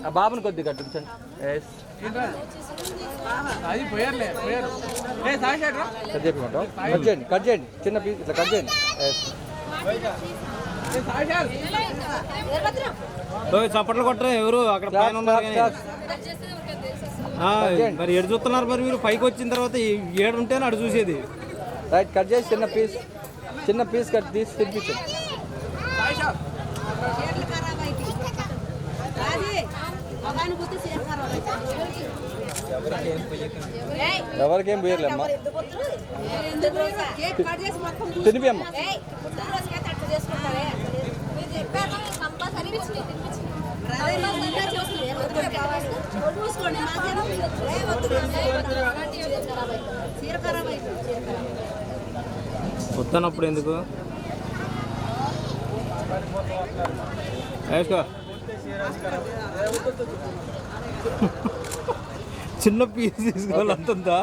ఆ బాబుని కొద్దిగా కట్టించండి. కట్ చేయండి చిన్న పీస్ ఇట్లా కట్ చేయండి. చప్పట్లు కొట్టరా ఎవరు అక్కడ పైన ఉన్నారు మరి ఎడు చూస్తున్నారు మరి మీరు పైకి వచ్చిన తర్వాత ఏడు ఉంటేనే అడు చూసేది. రైట్ కట్ చేసి చిన్న పీస్ కట్ తీసి తినిపించండి. ఎవరికేం పోయర్లేమ్మా, తినిపియమ్మా. వద్దనప్పుడు ఎందుకు చిన్న పీస్ తీసుకోవాలి అంతుందా?